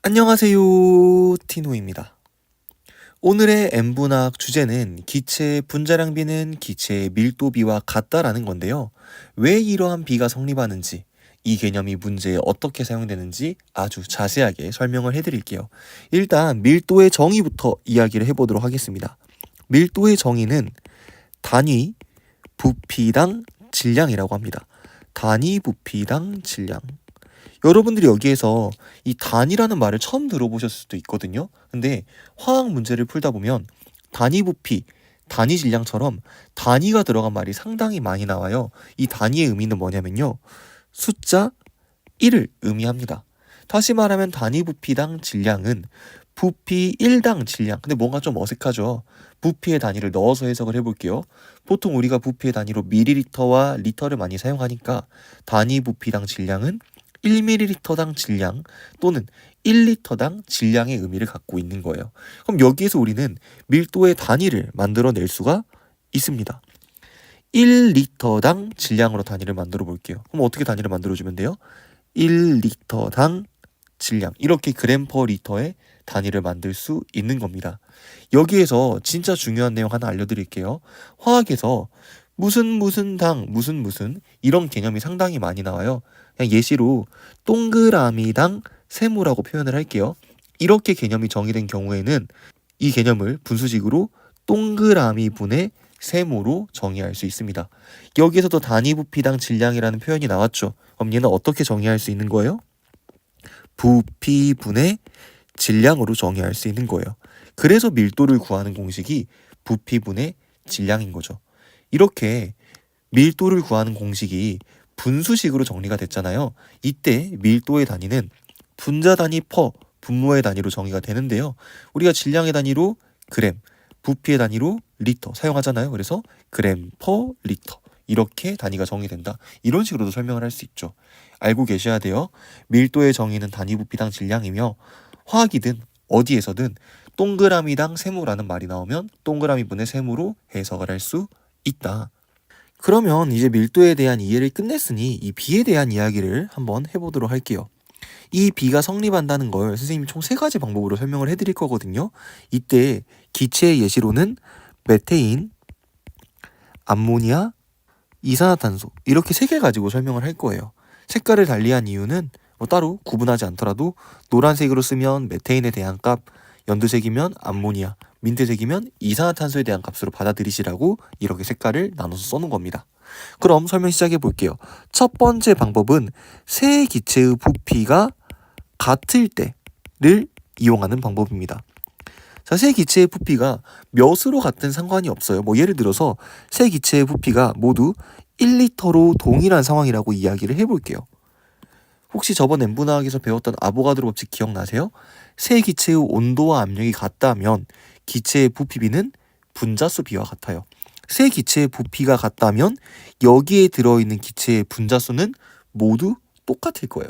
안녕하세요, 티노입니다. 오늘의 N분학 주제는 기체의 분자량비는 기체의 밀도비와 같다라는 건데요. 왜 이러한 비가 성립하는지, 이 개념이 문제에 어떻게 사용되는지 아주 자세하게 설명을 해드릴게요. 일단 밀도의 정의부터 이야기를 해보도록 하겠습니다. 밀도의 정의는 단위 부피당 질량이라고 합니다. 단위 부피당 질량. 여러분들이 여기에서 이 단위라는 말을 처음 들어보셨을 수도 있거든요. 근데 화학 문제를 풀다 보면 단위 부피, 단위 질량처럼 단위가 들어간 말이 상당히 많이 나와요. 이 단위의 의미는 뭐냐면요. 숫자 1을 의미합니다. 다시 말하면 단위 부피당 질량은 부피 1당 질량. 근데 뭔가 좀 어색하죠. 부피의 단위를 넣어서 해석을 해볼게요. 보통 우리가 부피의 단위로 밀리리터와 리터를 많이 사용하니까 단위 부피당 질량은 1ml당 질량 또는 1리터당 질량의 의미를 갖고 있는 거예요. 그럼 여기에서 우리는 밀도의 단위를 만들어낼 수가 있습니다. 1리터당 질량으로 단위를 만들어 볼게요. 그럼 어떻게 단위를 만들어주면 돼요? 1리터당 질량, 이렇게 그램 퍼 리터의 단위를 만들 수 있는 겁니다. 여기에서 진짜 중요한 내용 하나 알려드릴게요. 화학에서 무슨 당 무슨 이런 개념이 상당히 많이 나와요. 그냥 예시로 동그라미당 세모라고 표현을 할게요. 이렇게 개념이 정의된 경우에는 이 개념을 분수식으로 동그라미 분의 세모로 정의할 수 있습니다. 여기에서도 단위 부피당 질량이라는 표현이 나왔죠. 그럼 얘는 어떻게 정의할 수 있는 거예요? 부피분의 질량으로 정의할 수 있는 거예요. 그래서 밀도를 구하는 공식이 부피분의 질량인 거죠. 이렇게 밀도를 구하는 공식이 분수식으로 정리가 됐잖아요. 이때 밀도의 단위는 분자 단위 퍼 분모의 단위로 정의가 되는데요. 우리가 질량의 단위로 그램, 부피의 단위로 리터 사용하잖아요. 그래서 그램 퍼 리터 이렇게 단위가 정의된다. 이런 식으로도 설명을 할 수 있죠. 알고 계셔야 돼요. 밀도의 정의는 단위 부피당 질량이며 화학이든 어디에서든 동그라미당 세모라는 말이 나오면 동그라미 분의 세모로 해석을 할 수 있다. 그러면 이제 밀도에 대한 이해를 끝냈으니 이 비에 대한 이야기를 한번 해보도록 할게요. 이 비가 성립한다는 걸 선생님이 총 3가지 방법으로 설명을 해드릴 거거든요. 이때 기체의 예시로는 메테인, 암모니아, 이산화탄소 이렇게 3개 가지고 설명을 할 거예요. 색깔을 달리한 이유는 뭐 따로 구분하지 않더라도 노란색으로 쓰면 메테인에 대한 값, 연두색이면 암모니아, 민트색이면 이산화탄소에 대한 값으로 받아들이시라고 이렇게 색깔을 나눠서 써놓은 겁니다. 그럼 설명 시작해 볼게요. 첫 번째 방법은 세 기체의 부피가 같을 때를 이용하는 방법입니다. 자, 세 기체의 부피가 몇으로 같은 상관이 없어요. 뭐 예를 들어서 세 기체의 부피가 모두 1리터로 동일한 상황이라고 이야기를 해볼게요. 혹시 저번 N분화학에서 배웠던 아보가드로 법칙 기억나세요? 세 기체의 온도와 압력이 같다면 기체의 부피비는 분자수 비와 같아요. 세 기체의 부피가 같다면 여기에 들어있는 기체의 분자수는 모두 똑같을 거예요.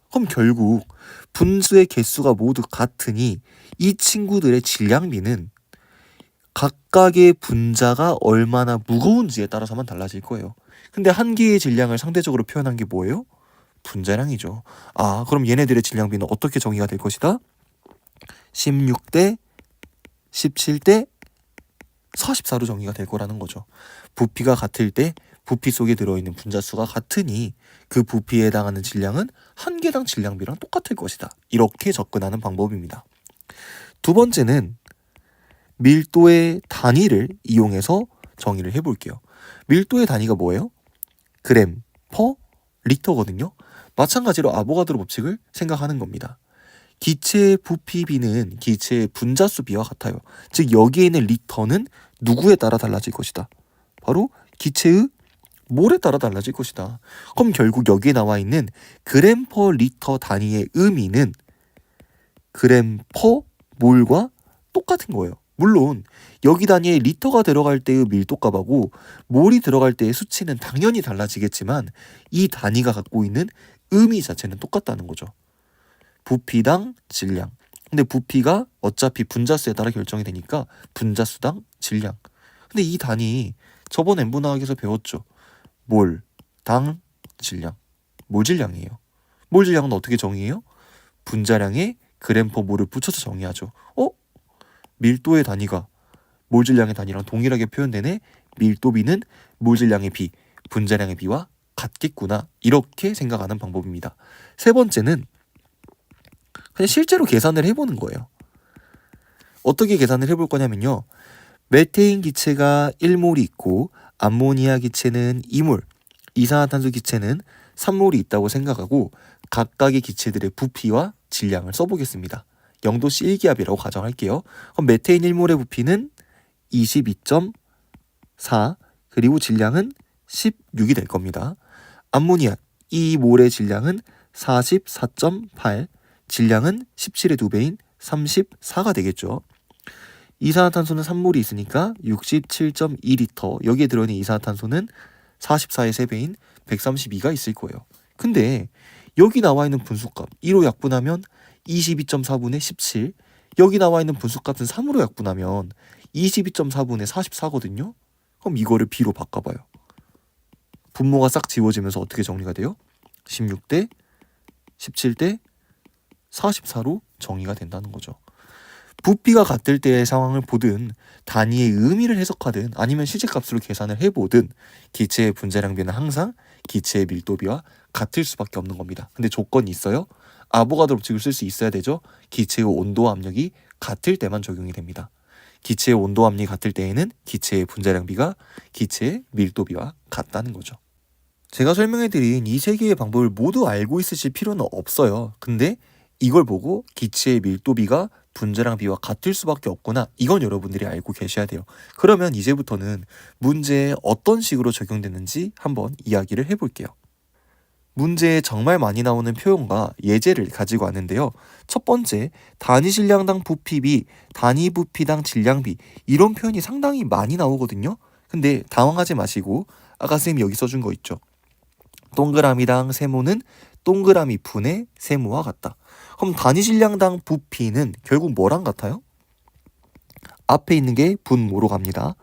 그럼 결국 분수의 개수가 모두 같으니 이 친구들의 질량비는 각각의 분자가 얼마나 무거운지에 따라서만 달라질 거예요. 근데 한 개의 질량을 상대적으로 표현한 게 뭐예요? 분자량이죠. 아, 그럼 얘네들의 질량비는 어떻게 정의가 될 것이다? 16대 17대 44로 정의가 될 거라는 거죠. 부피가 같을 때 부피 속에 들어있는 분자수가 같으니 그 부피에 해당하는 질량은 한 개당 질량비랑 똑같을 것이다. 이렇게 접근하는 방법입니다. 두 번째는 밀도의 단위를 이용해서 정의를 해볼게요. 밀도의 단위가 뭐예요? 그램 퍼 리터거든요. 마찬가지로 아보가드로 법칙을 생각하는 겁니다. 기체의 부피비는 기체의 분자수 비와 같아요. 즉 여기에 있는 리터는 누구에 따라 달라질 것이다. 바로 기체의 몰에 따라 달라질 것이다. 그럼 결국 여기에 나와 있는 그램 퍼 리터 단위의 의미는 그램 퍼 몰과 똑같은 거예요. 물론 여기 단위에 리터가 들어갈 때의 밀도값하고 몰이 들어갈 때의 수치는 당연히 달라지겠지만 이 단위가 갖고 있는 의미 자체는 똑같다는 거죠. 부피당 질량. 근데 부피가 어차피 분자수에 따라 결정이 되니까 분자수당 질량. 근데 이 단위 저번 N분화학에서 배웠죠. 몰, 당, 질량. 몰 질량이에요. 몰 질량은 어떻게 정의해요? 분자량의 g/몰을 붙여서 정의하죠. 밀도의 단위가 몰 질량의 단위랑 동일하게 표현되네. 밀도비는 몰 질량의 비, 분자량의 비와 같겠구나. 이렇게 생각하는 방법입니다. 세 번째는 그냥 실제로 계산을 해보는 거예요. 어떻게 계산을 해볼 거냐면요. 메테인 기체가 1몰이 있고 암모니아 기체는 2몰, 이산화탄소 기체는 3몰이 있다고 생각하고 각각의 기체들의 부피와 질량을 써보겠습니다. 0도씨 1기압이라고 가정할게요. 그럼 메테인 1몰의 부피는 22.4 그리고 질량은 16이 될 겁니다. 암모니아 2몰의 질량은 44.8, 질량은 17의 2배인 34가 되겠죠. 이산화탄소는 3몰이 있으니까 67.2리터, 여기에 들어있는 이산화탄소는 44의 3배인 132가 있을 거예요. 근데 여기 나와 있는 분수값 1로 약분하면 22.4분의 17, 여기 나와 있는 분수값은 3으로 약분하면 22.4분의 44거든요. 그럼 이거를 b로 바꿔봐요. 분모가 싹 지워지면서 어떻게 정리가 돼요? 16대 17대 44로 정의가 된다는 거죠. 부피가 같을 때의 상황을 보든 단위의 의미를 해석하든 아니면 실제값으로 계산을 해보든 기체의 분자량비는 항상 기체의 밀도비와 같을 수밖에 없는 겁니다. 근데 조건이 있어요. 아보가드로 법칙을 쓸 수 있어야 되죠. 기체의 온도와 압력이 같을 때만 적용이 됩니다. 기체의 온도와 압력이 같을 때에는 기체의 분자량비가 기체의 밀도비와 같다는 거죠. 제가 설명해드린 이 세 개의 방법을 모두 알고 있으실 필요는 없어요. 근데 이걸 보고 기체의 밀도비가 분자량비와 같을 수밖에 없구나, 이건 여러분들이 알고 계셔야 돼요. 그러면 이제부터는 문제에 어떤 식으로 적용되는지 한번 이야기를 해볼게요. 문제에 정말 많이 나오는 표현과 예제를 가지고 왔는데요. 첫 번째, 단위 질량당 부피비, 단위 부피당 질량비, 이런 표현이 상당히 많이 나오거든요. 근데 당황하지 마시고 아까 쌤이 여기 써준 거 있죠. 동그라미당 세모는 동그라미 분의 세모와 같다. 그럼 단위 질량당 부피는 결국 뭐랑 같아요? 앞에 있는 게 분모로 갑니다.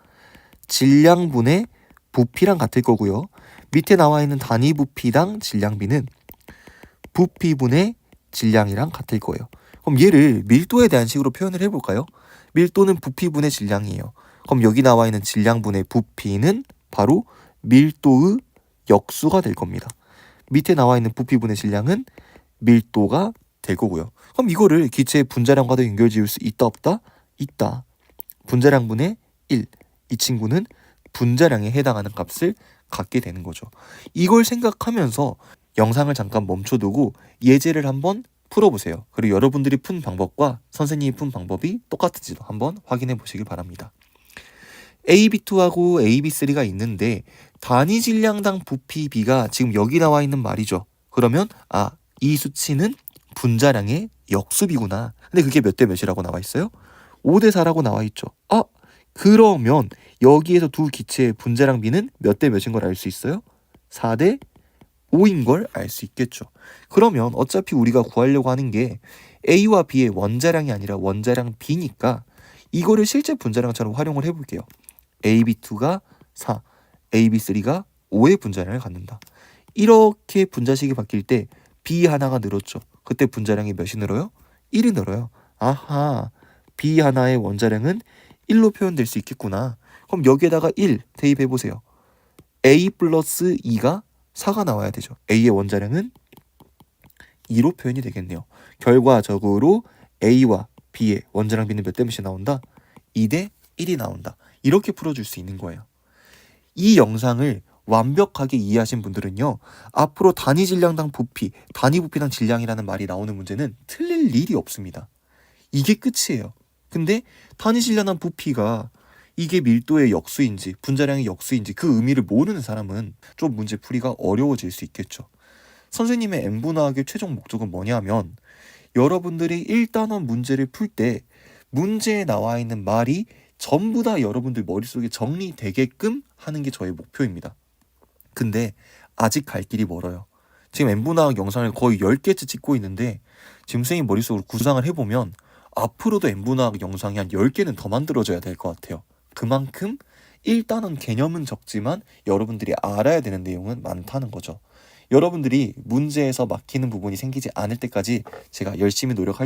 질량분의 부피랑 같을 거고요. 밑에 나와 있는 단위 부피당 질량비는 부피분의 질량이랑 같을 거예요. 그럼 얘를 밀도에 대한 식으로 표현을 해볼까요? 밀도는 부피분의 질량이에요. 그럼 여기 나와 있는 질량분의 부피는 바로 밀도의 역수가 될 겁니다. 밑에 나와 있는 부피분의 질량은 밀도가 될 거고요. 그럼 이거를 기체의 분자량과도 연결 지을 수 있다 없다? 있다. 분자량분의 1. 이 친구는 분자량에 해당하는 값을 갖게 되는 거죠. 이걸 생각하면서 영상을 잠깐 멈춰두고 예제를 한번 풀어보세요. 그리고 여러분들이 푼 방법과 선생님이 푼 방법이 똑같은지도 한번 확인해 보시길 바랍니다. AB2하고 AB3가 있는데 단위 질량당 부피 B가 지금 여기 나와 있는 말이죠. 그러면 이 수치는 분자량의 역수비구나. 근데 그게 몇 대 몇이라고 나와 있어요? 5대 4라고 나와 있죠. 그러면 여기에서 두 기체의 분자량 B는 몇 대 몇인 걸 알 수 있어요? 4대 5인 걸 알 수 있겠죠. 그러면 어차피 우리가 구하려고 하는 게 A와 B의 원자량이 아니라 원자량 B니까 이거를 실제 분자량처럼 활용을 해볼게요. AB2가 4, AB3가 5의 분자량을 갖는다. 이렇게 분자식이 바뀔 때 B 하나가 늘었죠. 그때 분자량이 몇이 늘어요? 1이 늘어요. 아하, B 하나의 원자량은 1로 표현될 수 있겠구나. 그럼 여기에다가 1 대입해보세요. A 플러스 2가 4가 나와야 되죠. A의 원자량은 2로 표현이 되겠네요. 결과적으로 A와 B의 원자량 B는 몇 대 몇이 나온다? 2대 1이 나온다. 이렇게 풀어줄 수 있는 거예요. 이 영상을 완벽하게 이해하신 분들은요, 앞으로 단위 질량당 부피, 단위 부피당 질량이라는 말이 나오는 문제는 틀릴 일이 없습니다. 이게 끝이에요. 근데 단위 질량당 부피가 이게 밀도의 역수인지 분자량의 역수인지 그 의미를 모르는 사람은 좀 문제 풀이가 어려워질 수 있겠죠. 선생님의 N분화학의 최종 목적은 뭐냐면 여러분들이 1단원 문제를 풀 때 문제에 나와 있는 말이 전부 다 여러분들 머릿속에 정리되게끔 하는 게 저의 목표입니다. 근데 아직 갈 길이 멀어요. 지금 N분화학 영상을 거의 10개째 찍고 있는데 지금 선생님 머릿속으로 구상을 해보면 앞으로도 N분화학 영상이 한 10개는 더 만들어져야 될 것 같아요. 그만큼 1단원 개념은 적지만 여러분들이 알아야 되는 내용은 많다는 거죠. 여러분들이 문제에서 막히는 부분이 생기지 않을 때까지 제가 열심히 노력할